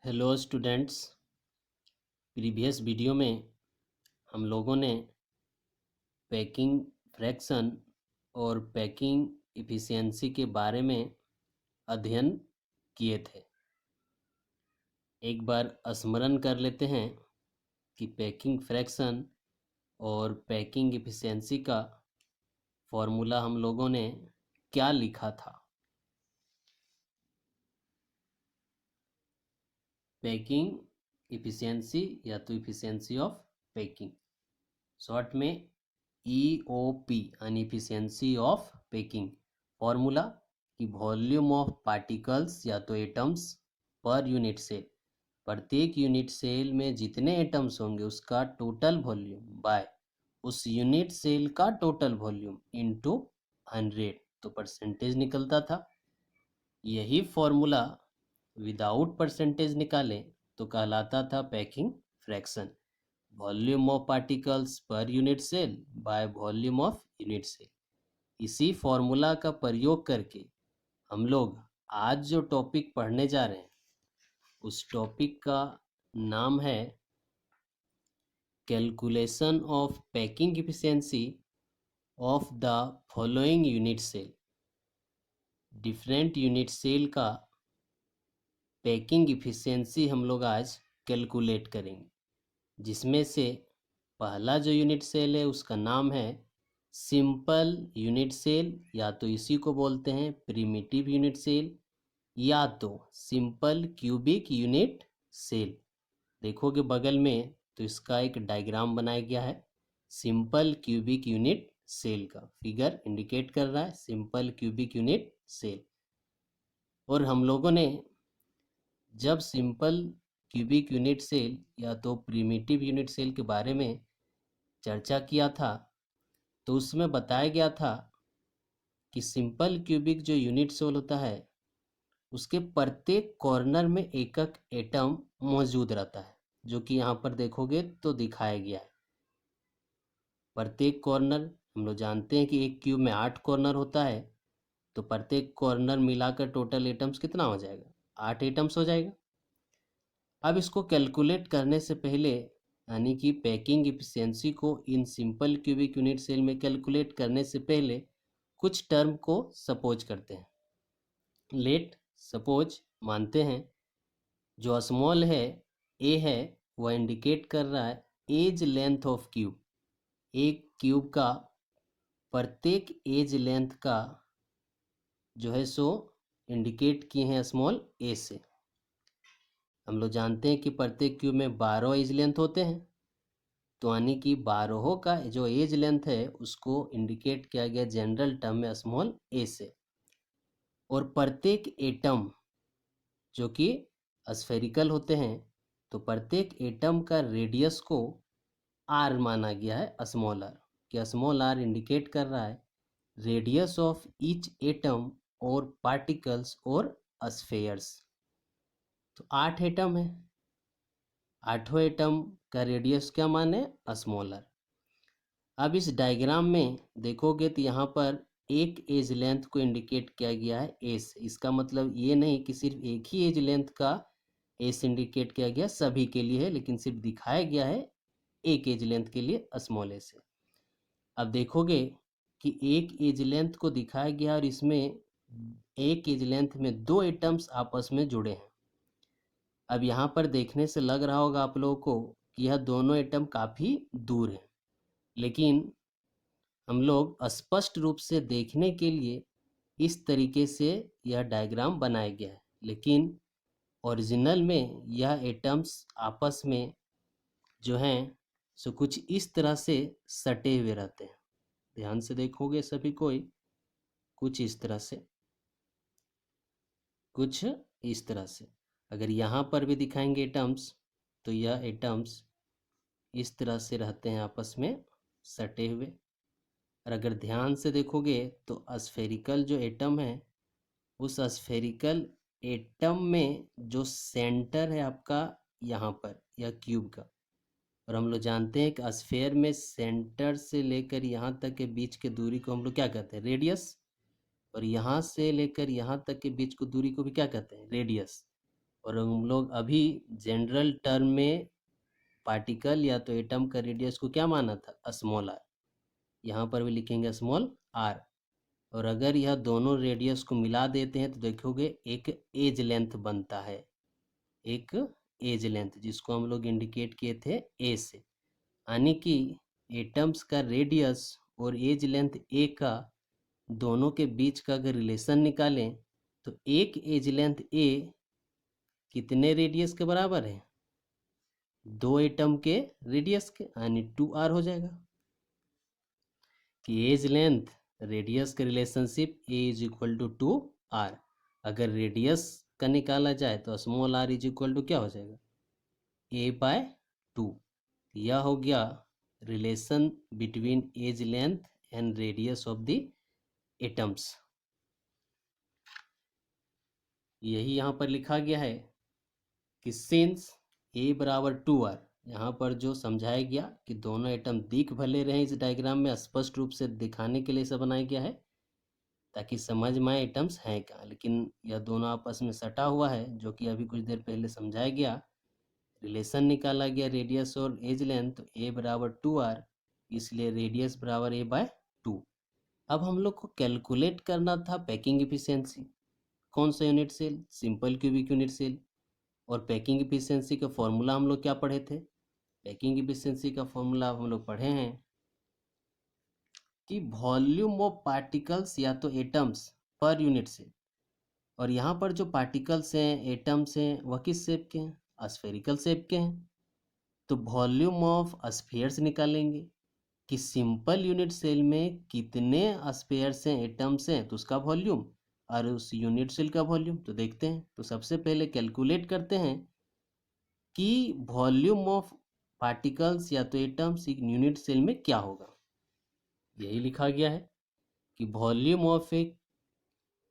Hello students. Previous video में हम लोगों ने पैकिंग फ्रैक्शन और पैकिंग इफ़िशियंसी के बारे में अध्ययन किए थे। एक बार स्मरण कर लेते हैं कि पैकिंग फ्रैक्शन और पैकिंग इफ़िशियंसी का फॉर्मूला हम लोगों ने क्या लिखा था। पैकिंग इफ़िशियंसी या तो इफ़िशियंसी ऑफ पैकिंग, शॉर्ट में EOP यानी इफिशियंसी ऑफ पैकिंग। फॉर्मूला कि वॉल्यूम ऑफ पार्टिकल्स या तो एटम्स पर यूनिट सेल, प्रत्येक यूनिट सेल में जितने एटम्स होंगे उसका टोटल वॉल्यूम बाय उस यूनिट सेल का टोटल वॉल्यूम इनटू 100, तो परसेंटेज निकलता था। यही फॉर्मूला विदाउट परसेंटेज निकाले तो कहलाता था packing fraction, volume of particles per unit cell by volume of unit cell. इसी फॉर्मूला का प्रयोग करके हम लोग आज जो टॉपिक पढ़ने जा रहे हैं उस टॉपिक का नाम है calculation of packing efficiency of the following unit cell. Different unit cell का पैकिंग इफिशिएंसी हम लोग आज कैलकुलेट करेंगे, जिसमें से पहला जो यूनिट सेल है उसका नाम है सिंपल यूनिट सेल, या तो इसी को बोलते हैं प्रिमिटिव यूनिट सेल या तो सिंपल क्यूबिक यूनिट सेल। देखोगे बगल में तो इसका एक डायग्राम बनाया गया है सिंपल क्यूबिक यूनिट सेल का, फिगर इंडिकेट कर रहा है सिंपल क्यूबिक यूनिट सेल। और हम लोगों ने जब सिंपल क्यूबिक यूनिट सेल या तो प्रिमिटिव यूनिट सेल के बारे में चर्चा किया था तो उसमें बताया गया था कि सिंपल क्यूबिक जो यूनिट सेल होता है उसके प्रत्येक कॉर्नर में एक एक एटम मौजूद रहता है, जो कि यहाँ पर देखोगे तो दिखाया गया है। प्रत्येक कॉर्नर हम लोग जानते हैं कि एक क्यूब में 8 कॉर्नर होता है, तो प्रत्येक कॉर्नर मिलाकर टोटल एटम्स कितना हो जाएगा, 8 एटम्स हो जाएगा। अब इसको कैलकुलेट करने से पहले यानी कि पैकिंग इफिशियंसी को in simple cubic unit cell में कैलकुलेट करने से पहले कुछ टर्म को सपोज करते हैं। लेट सपोज मानते हैं जो स्मॉल है ए है वह इंडिकेट कर रहा है एज लेंथ ऑफ क्यूब। एक क्यूब का प्रत्येक एज लेंथ का जो है सो इंडिकेट किए हैं स्मॉल ए से। हम लोग जानते हैं कि प्रत्येक क्यूब में 12 एज लेंथ होते हैं, तो यानी कि 12 का जो एज लेंथ है उसको इंडिकेट किया गया जनरल टर्म में स्मॉल ए से। और प्रत्येक एटम जो कि स्फेरिकल होते हैं तो प्रत्येक एटम का रेडियस को आर माना गया है स्मॉल आर, कि स्मॉल आर इंडिकेट कर रहा है रेडियस ऑफ ईच एटम और पार्टिकल्स और स्फेयर्स। तो 8 एटम है, 8 एटम का रेडियस क्या माने स्मॉल आर। अब इस डायग्राम में देखोगे तो यहाँ पर एक एज लेंथ को इंडिकेट किया गया है एस। इसका मतलब ये नहीं कि सिर्फ एक ही एज लेंथ का एस इंडिकेट किया गया सभी के लिए है, लेकिन सिर्फ दिखाया गया है एक एज लेंथ के लिए स्मॉल एस है। अब देखोगे कि एक एज लेंथ को दिखाया गया और इसमें एक एज लेंथ में 2 एटम्स आपस में जुड़े हैं। अब यहाँ पर देखने से लग रहा होगा आप लोगों को कि यह दोनों एटम काफ़ी दूर हैं, लेकिन हम लोग स्पष्ट रूप से देखने के लिए इस तरीके से यह डायग्राम बनाया गया है, लेकिन ओरिजिनल में यह एटम्स आपस में जो हैं सो कुछ इस तरह से सटे हुए रहते हैं। ध्यान से देखोगे सभी कोई, कुछ इस तरह से, कुछ इस तरह से। अगर यहाँ पर भी दिखाएंगे एटम्स तो यह एटम्स इस तरह से रहते हैं आपस में सटे हुए। और अगर ध्यान से देखोगे तो स्फेरिकल जो एटम है उस स्फेरिकल एटम में जो सेंटर है आपका यहाँ पर यह क्यूब का, और हम लोग जानते हैं कि स्फेयर में सेंटर से लेकर यहाँ तक के बीच के दूरी को हम लोग क्या कहते हैं, रेडियस। और यहाँ से लेकर यहाँ तक के बीच को दूरी को भी क्या कहते हैं, रेडियस। और हम लोग अभी जनरल टर्म में पार्टिकल या तो एटम का रेडियस को क्या माना था, स्मॉल आर। यहाँ पर भी लिखेंगे स्मॉल आर। और अगर यह दोनों रेडियस को मिला देते हैं तो देखोगे एक एज लेंथ बनता है, एक एज लेंथ जिसको हम लोग इंडिकेट किए थे ए से। यानी कि एटम्स का रेडियस और एज लेंथ ए का दोनों के बीच का अगर रिलेशन निकालें तो एक एज लेंथ ए कितने रेडियस के बराबर है, 2 एटम के रेडियस के, यानी 2r हो जाएगा। कि एज लेंथ रेडियस के relationship a is equal to 2r। अगर रेडियस का निकाला जाए तो small r is equal to क्या हो जाएगा, a/2। यह हो गया relation between edge length and radius of the atoms. यही यहाँ पर लिखा गया है कि सिंस a बराबर 2r, यहाँ पर जो समझाया गया कि दोनों एटम दिख भले रहे इस डायग्राम में, स्पष्ट रूप से दिखाने के लिए इसे बनाया गया है ताकि समझ में आए एटम्स हैं क्या, लेकिन यह दोनों आपस में सटा हुआ है, जो कि अभी कुछ देर पहले समझाया गया। रिलेशन निकाला गया रेडियस और एज लेंथ, तो a बराबर 2r, इसलिए रेडियस बराबर a/2। अब हम लोग को कैलकुलेट करना था पैकिंग इफिशियंसी। कौन सा unit cell, simple cubic unit cell. और पैकिंग इफिशियंसी का फॉर्मूला हम लोग क्या पढ़े थे, पैकिंग इफिशियंसी का फॉर्मूला हम लोग पढ़े हैं कि वॉल्यूम ऑफ पार्टिकल्स या तो एटम्स पर यूनिट सेल। और यहाँ पर जो पार्टिकल्स हैं, एटम्स हैं, वह किस शेप के हैं, स्फेरिकल शेप के हैं। तो वॉल्यूम ऑफ स्फीयर्स निकालेंगे कि सिंपल यूनिट सेल में कितने स्फीयर्स हैं, एटम्स हैं, तो उसका वॉल्यूम, और उस यूनिट सेल का वॉल्यूम। तो देखते हैं, तो सबसे पहले कैलकुलेट करते हैं कि वॉल्यूम ऑफ पार्टिकल्स या तो एटम्स एक यूनिट सेल में क्या होगा। यही लिखा गया है कि volume of a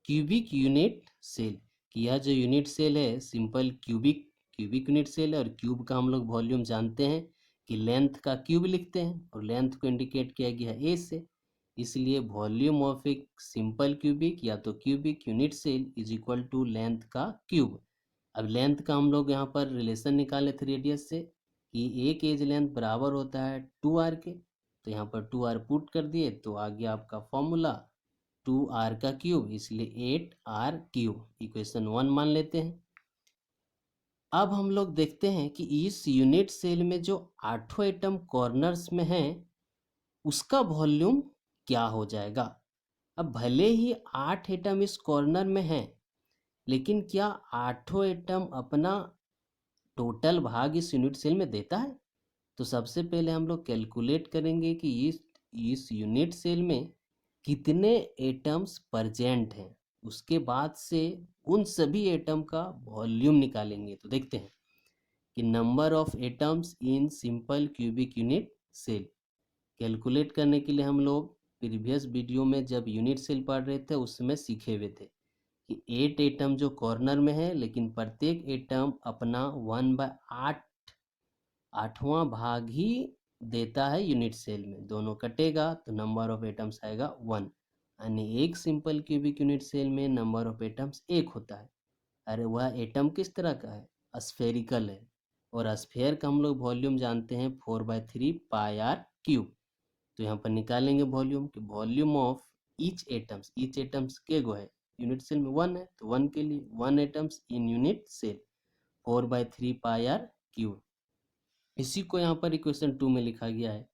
cubic unit cell, कि यह जो यूनिट सेल है सिंपल क्यूबिक यूनिट सेल है। और क्यूब का हम लोग वॉल्यूम जानते हैं कि लेंथ का क्यूब लिखते हैं, और लेंथ को इंडिकेट किया गया है ए से, इसलिए वॉल्यूम ऑफ एक सिंपल क्यूबिक या तो cubic unit cell is equal to length का क्यूब। अब लेंथ का हम लोग यहाँ पर रिलेशन निकाले थे रेडियस से कि एक एज लेंथ बराबर होता है 2r के। तो यहाँ पर 2r पुट कर दिए तो आ गया आपका फॉर्मूला 2r का क्यूब, इसलिए 8r क्यूब, इक्वेशन 1 मान लेते हैं। अब हम लोग देखते हैं कि इस यूनिट सेल में जो 8 एटम कॉर्नर्स में हैं उसका वॉल्यूम क्या हो जाएगा। अब भले ही 8 एटम इस कॉर्नर में हैं, लेकिन क्या 8 एटम अपना टोटल भाग इस यूनिट सेल में देता है। तो सबसे पहले हम लोग कैलकुलेट करेंगे कि इस यूनिट सेल में कितने एटम्स प्रेजेंट हैं, उसके बाद से उन सभी एटम का वॉल्यूम निकालेंगे। तो देखते हैं कि number of atoms in simple cubic unit cell calculate करने के लिए हम लोग प्रीवियस वीडियो में जब यूनिट सेल पढ़ रहे थे उसमें सीखे हुए थे कि 8 एटम जो कॉर्नर में है, लेकिन प्रत्येक एटम अपना 1/8 आठवां भाग ही देता है यूनिट सेल में। दोनों कटेगा तो नंबर ऑफ एटम्स आएगा 1, यानी एक सिंपल क्यूबिक यूनिट सेल में नंबर ऑफ एटम्स 1 होता है। अरे वह एटम किस तरह का है, स्फेरिकल है। और स्फेयर का हम लोग वॉल्यूम जानते हैं 4/3 पाई आर क्यूब। तो यहाँ पर निकालेंगे वॉल्यूम कि वॉल्यूम ऑफ ईच एटम्स के गो है, यूनिट सेल में 1 है तो 1 के लिए 1 atoms in unit cell 4/3 pi r cube. इसी को यहाँ पर इक्वेशन 2 में लिखा गया है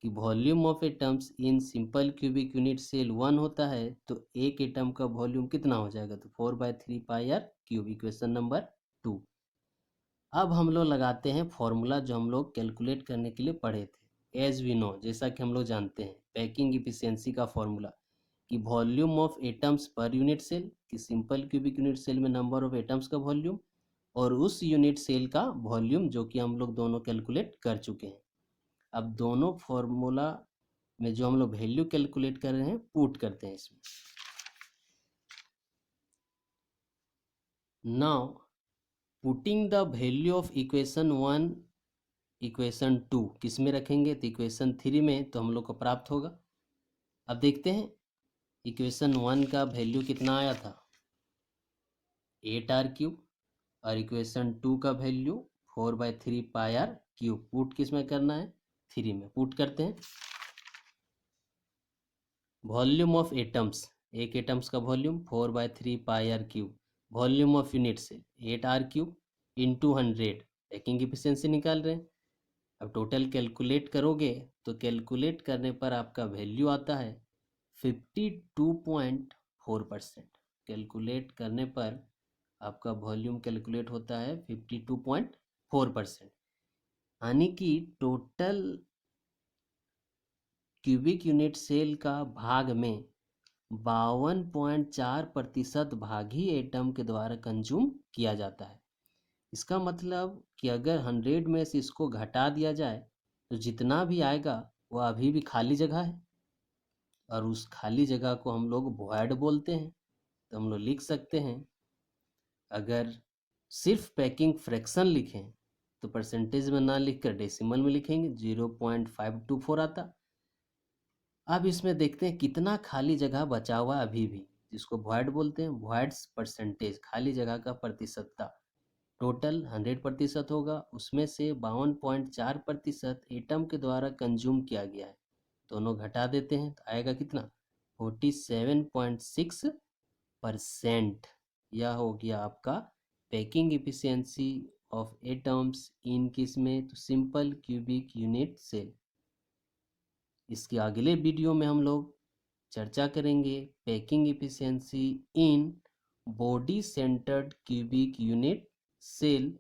कि volume of atoms in simple cubic unit cell 1 होता है, तो एक एटम का वॉल्यूम कितना हो जाएगा, तो 4/3 pi r cube, equation number 2। अब हम लोग लगाते हैं फॉर्मूला जो हम लोग कैलकुलेट करने के लिए पढ़े थे। एज वी नो, जैसा कि हम लोग जानते हैं पैकिंग इफिशियंसी का फॉर्मूला कि volume of atoms per unit cell, कि सिंपल क्यूबिक यूनिट सेल में नंबर ऑफ एटम्स का वॉल्यूम और उस यूनिट सेल का वॉल्यूम, जो कि हम लोग दोनों कैलकुलेट कर चुके हैं। अब दोनों फॉर्मूला में जो हम लोग वैल्यू कैलकुलेट कर रहे हैं पुट करते हैं इसमें। Now putting the value of equation 1 equation 2 किस में रखेंगे, तो इक्वेशन 3 में, तो हम लोग को प्राप्त होगा। अब देखते हैं इक्वेशन 1 का वैल्यू कितना आया था, 8r क्यूब। और इक्वेशन 2 का value 4/3 pi r cube, put किस में करना है, 3 में पुट करते हैं। वॉल्यूम ऑफ एटम्स, एक एटम्स का volume 4/3 pi r cube, volume of unit cell 8 r cube into 100, packing efficiency निकाल रहे हैं। अब टोटल कैलकुलेट करोगे तो कैलकुलेट करने पर आपका वैल्यू आता है 52.4%। कैलकुलेट करने पर आपका वॉल्यूम कैलकुलेट होता है 52.4%, यानी कि टोटल क्यूबिक यूनिट सेल का भाग में 52.4% भाग ही एटम के द्वारा कंज्यूम किया जाता है। इसका मतलब कि अगर 100 में से इसको घटा दिया जाए तो जितना भी आएगा वो अभी भी खाली जगह है, और उस खाली जगह को हम लोग वॉइड बोलते हैं। तो हम लोग लिख सकते हैं, अगर सिर्फ पैकिंग फ्रैक्शन लिखें तो परसेंटेज में ना लिखकर डेसिमल में लिखेंगे, 0.524 आता। अब इसमें देखते हैं कितना खाली जगह बचा हुआ है अभी भी, जिसको वॉइड बोलते हैं, वॉइड्स परसेंटेज, खाली जगह का प्रतिशतता। टोटल 100% होगा, उसमें से 52.4% एटम के द्वारा कंज्यूम किया गया है। दोनों घटा देते हैं तो आएगा कितना, 47.6%। यह हो गया आपका पैकिंग इफिशियंसी ऑफ एटम्स इन किस में, तो सिंपल क्यूबिक यूनिट सेल। इसके अगले वीडियो में हम लोग चर्चा करेंगे packing efficiency in body centred cubic unit cell